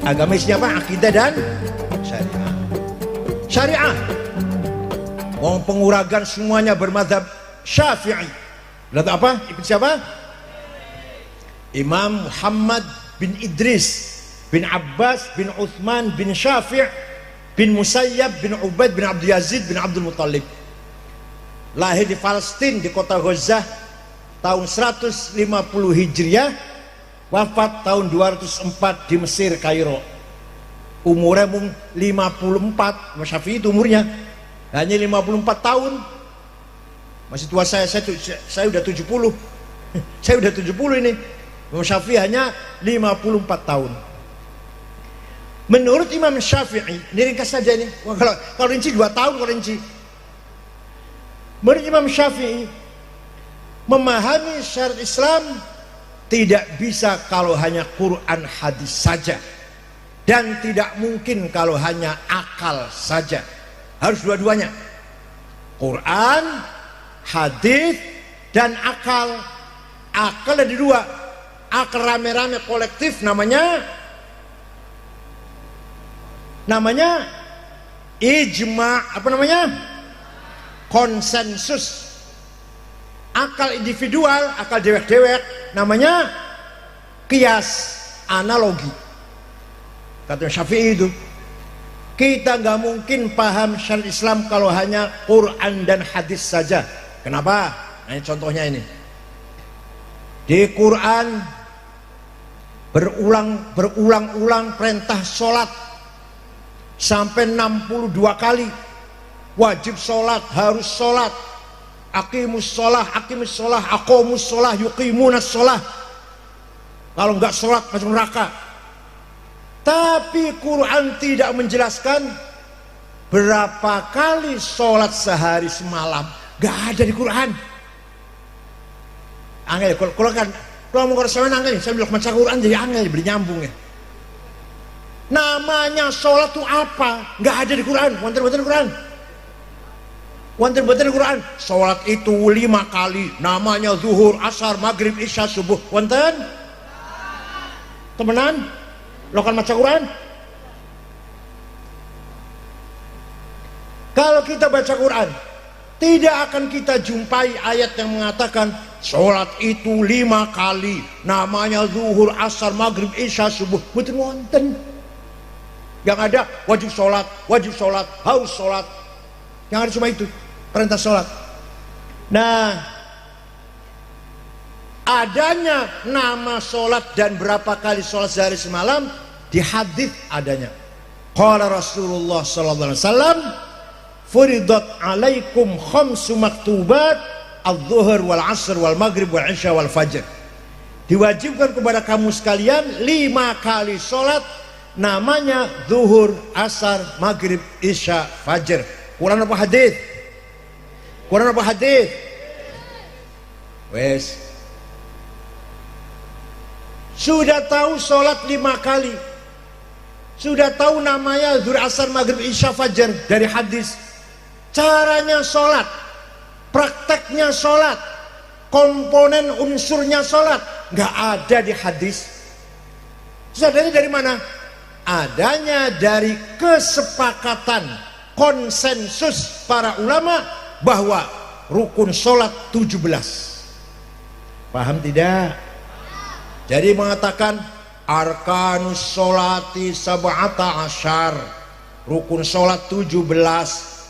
Agama isinya apa? Akidah dan syariah. Syariah. Wong penguragan semuanya bermadzhab Syafi'i. Lalu apa? Ikut siapa? Imam Muhammad bin Idris bin Abbas bin Uthman bin Syafi' bin Musayyab bin Ubaid bin Abdul Yazid bin Abdul Muttalib. Lahir di Palestina di kota Gaza tahun 150 Hijriah, wafat tahun 204 di Mesir, Kairo. Umurnya mung 54, Mas Syafi'i itu umurnya hanya 54 tahun. Masih tua saya udah 70. Saya udah 70 ini. Imam Syafi'i hanya 54 tahun. Menurut Imam Syafi'i, ini ringkas saja ini. Kalau rinci 2 tahun kalau rinci. Menurut Imam Syafi'i, memahami syariat Islam tidak bisa kalau hanya Quran hadis saja, dan tidak mungkin kalau hanya akal saja. Harus dua-duanya, Quran, hadis, dan akal. Akal ada dua, akal rame-rame kolektif namanya ijma, apa namanya, konsensus. Akal individual, akal dewek-dewek namanya kias, analogi. Kata Syafi'i itu, kita nggak mungkin paham syariat Islam kalau hanya Quran dan hadis saja. Kenapa? Nah, ini contohnya ini. Di Quran berulang-ulang perintah sholat sampai 62 kali. Wajib sholat, harus sholat. Aqimus sholah, aqomus sholah, yuqimunas sholah. Kalau nggak sholat masuk neraka. Tapi Quran tidak menjelaskan berapa kali sholat sehari semalam. Nggak ada di Quran. Angel, kalau mau saya angel, saya bilang baca Quran jadi angel, beli nyambung ya. Namanya sholat itu apa? Nggak ada di Quran. Wonten Quran. Wonten Quran. Sholat itu 5 kali. Namanya zuhur, asar, maghrib, isya, subuh. Wonten? Temenan? Lo kan baca Quran? Kalau kita baca Quran, tidak akan kita jumpai ayat yang mengatakan sholat itu 5 kali. Namanya zuhur, asar, maghrib, isya, subuh. Betul wonten. Yang ada wajib sholat, harus sholat. Yang ada cuma itu, perintah sholat. Nah, adanya nama sholat dan berapa kali sholat sehari semalam di hadis adanya. Qala Rasulullah sallallahu alaihi wasallam, furidat alaikum khamsu maktubat, adz-dzuhur wal asr wal maghrib wal isya wal fajr. Diwajibkan kepada kamu sekalian 5 kali sholat, namanya zuhur, asar, maghrib, isya, fajr. Quran apa hadis? Quran apa hadis? Wes. Sudah tahu sholat 5 kali. Sudah tahu namanya zuhur, asar, maghrib, isya, fajr dari hadis. Caranya sholat, prakteknya sholat, komponen unsurnya sholat nggak ada di hadis. Adanya dari mana? Adanya dari kesepakatan konsensus para ulama bahwa rukun sholat 17. Paham tidak? Jadi mengatakan arkanus sholati sab'ata asyar, rukun sholat 17,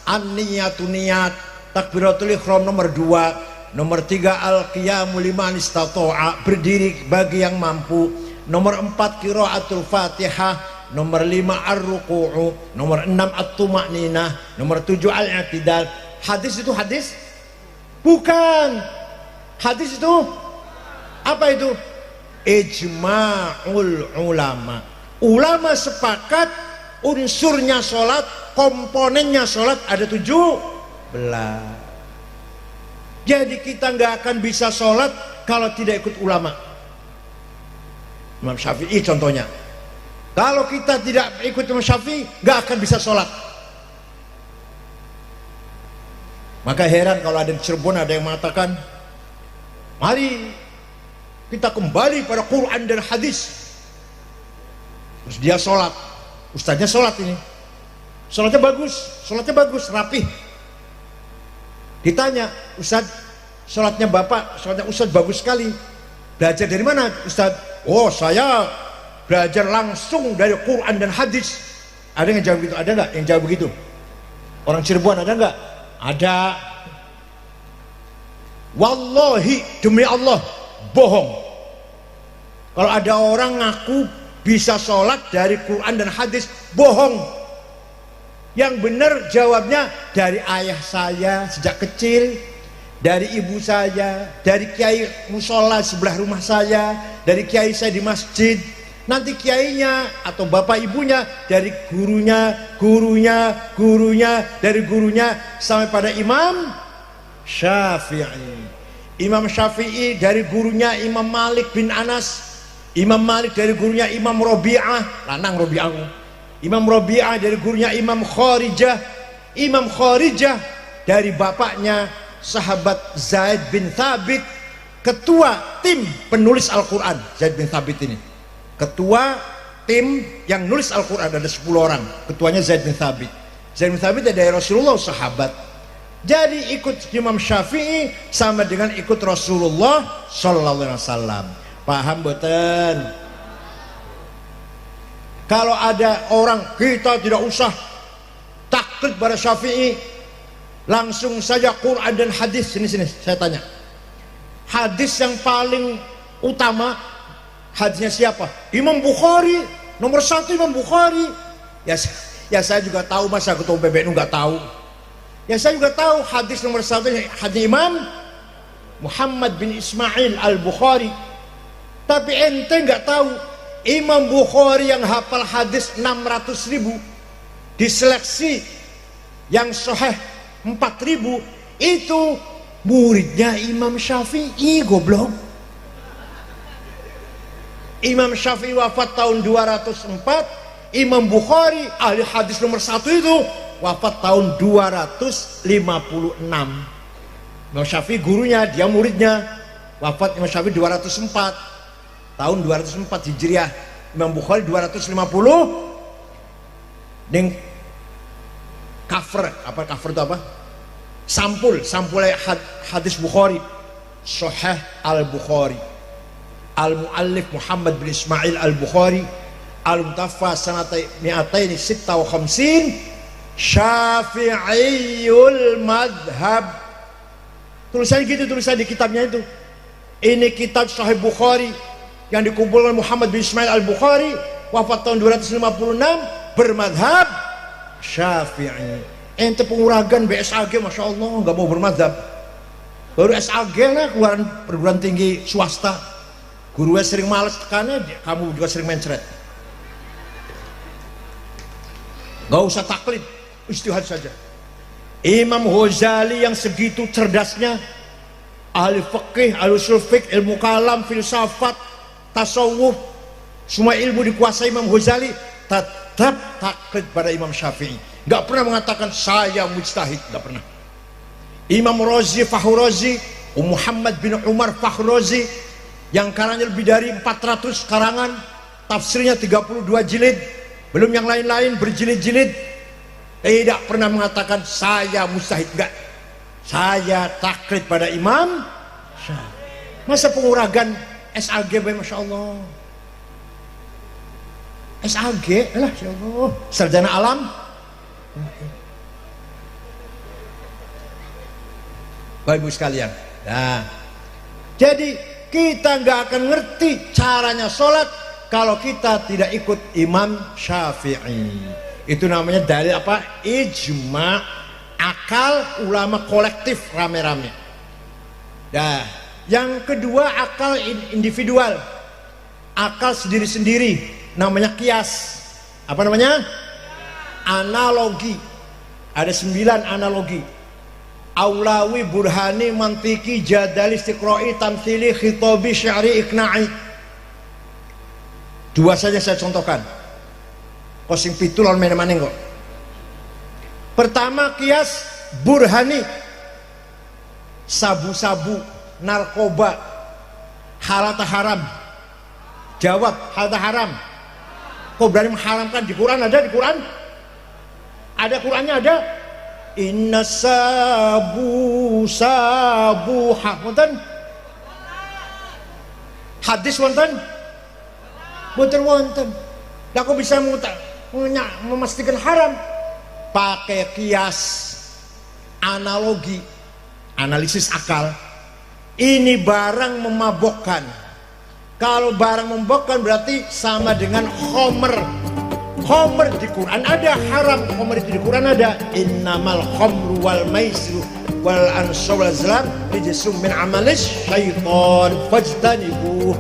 an-niyatu niat, takbiratul ihram nomor 2, nomor 3 al-qiyamu liman istata'a, berdiri bagi yang mampu, nomor 4 qiraatul fatihah, nomor 5 ar-ruku'u, nomor 6 at-tuma'ninah, nomor 7 al-i'tidal. Hadis itu hadis? Bukan. Hadis itu apa itu? Ijma'ul ulama. Ulama sepakat unsurnya sholat, komponennya sholat ada 17. Jadi kita nggak akan bisa sholat kalau tidak ikut ulama. Imam Syafi'i contohnya. Kalau kita tidak ikut Imam Syafi'i, nggak akan bisa sholat. Maka heran kalau ada di Cirebon ada yang mengatakan, mari kita kembali pada Quran dan hadis. Terus dia sholat, ustadznya sholat ini, sholatnya bagus, rapih. Ditanya, Ustadz, sholatnya bapak, sholatnya ustadz bagus sekali, belajar dari mana Ustadz? Oh, saya belajar langsung dari Quran dan hadis. Ada yang jawab begitu? Ada nggak yang jawab begitu? Orang Cirebon ada nggak? Ada. Wallahi, demi Allah, bohong. Kalau ada orang ngaku bisa sholat dari Quran dan hadis, bohong. Yang benar jawabnya dari ayah saya sejak kecil, dari ibu saya, dari kiai musola sebelah rumah saya, dari kiai saya di masjid. Nanti kiainya atau bapak ibunya dari gurunya, dari gurunya sampai pada Imam Syafi'i. Imam Syafi'i dari gurunya Imam Malik bin Anas. Imam Malik dari gurunya Imam Robi'ah, lanang Robi'ah. Imam Robi'ah dari gurunya Imam Kharijah. Imam Kharijah dari bapaknya sahabat Zaid bin Thabit, ketua tim penulis Al-Quran. Zaid bin Thabit ini ketua tim yang nulis Al-Quran, ada 10 orang, ketuanya Zaid bin Thabit. Zaid bin Thabit dari Rasulullah, sahabat. Jadi ikut Imam Syafi'i sama dengan ikut Rasulullah Sallallahu Alaihi Wasallam. Paham boten? Kalau ada orang, kita tidak usah taklid pada Syafi'i, langsung saja Quran dan hadis. Sini saya tanya, hadis yang paling utama hadisnya siapa? Imam Bukhari, nomor 1 Imam Bukhari. Ya saya juga tahu, masa ketua PBNU nggak tahu? Ya saya juga tahu hadis nomor 1 hadis Imam Muhammad bin Ismail Al-Bukhari. Tapi ente nggak tahu Imam Bukhari yang hafal hadis 600.000, diseleksi yang sahih 4.000, itu muridnya Imam Syafi'i, goblok. Imam Syafi'i wafat tahun 204, Imam Bukhari ahli hadis nomor 1 itu wafat tahun 256. Imam Syafi'i gurunya, dia muridnya. Wafat Imam Syafi'i 204 tahun 204 Hijriah. Imam Bukhari 250. Ning cover itu apa? Sampul hadis Bukhari, Sahih Al-Bukhari. Al-Muallif Muhammad bin Ismail Al-Bukhari, Al-Mutawaffa sanata 256, Syafi'iyul madhab. Tulisannya gitu, tulisan di kitabnya itu. Ini kitab Sahih Bukhari yang dikumpulkan Muhammad bin Ismail Al-Bukhari, wafat tahun 256, bermadhab Syafi'i. Ente penguragan BSAG, Masya Allah, nggak mau bermadhab. Baru SAG lah, keluaran perguruan tinggi swasta. Gurunya sering males tekannya, kamu juga sering mencret. Gak usah taklid, istihad saja. Imam Ghazali yang segitu cerdasnya, ahli fikih, ahli usul fiqh, ilmu kalam, filsafat, tasawuf, semua ilmu dikuasai Imam Ghazali, tetap taklid pada Imam Syafi'i. Gak pernah mengatakan saya mujtahid, gak pernah. Imam Razi, Fahru Razi, Muhammad bin Umar Fahru Razi, yang karangannya lebih dari 400 karangan, tafsirnya 32 jilid, belum yang lain-lain berjilid-jilid, tidak pernah mengatakan saya mustahid, enggak. Saya taklid pada Imam Syafi'i. Masa penguragan SAG, Masya Allah. SAG lah, Masya Allah, sarjana alam. Bapak Ibu sekalian, nah, jadi kita nggak akan ngerti caranya sholat kalau kita tidak ikut Imam Syafi'i. Itu namanya dalil apa? Ijma, akal ulama kolektif rame-rame. Nah, yang kedua akal individual, akal sendiri-sendiri, namanya kias. Apa namanya? Analogi. Ada 9 analogi. Aulawi, burhani, mantiki, jadali, istiqra'i, tamthili, khitabi, syari, ikna'i. 2 saja saya contohkan. Kosing pitul on mana-mana kok. Pertama kias burhani, sabu-sabu, narkoba, halal atau haram? Jawab, halal atau haram? Kau berani mengharamkan? Di Quran ada, di Quran ada, Qurannya ada. Inna sabuha wonten hadis wonten wonten. Lah kok bisa memastikan haram? Pakai kias, analogi, analisis akal. Ini barang memabokkan. Kalau barang memabokkan berarti sama dengan khomer. Khomer di Quran ada, haram. Khomer itu di Quran ada. Innamal khomru wal maisiru wal ansab wal azlam rijsum min amalis syaitan fajtanibuh.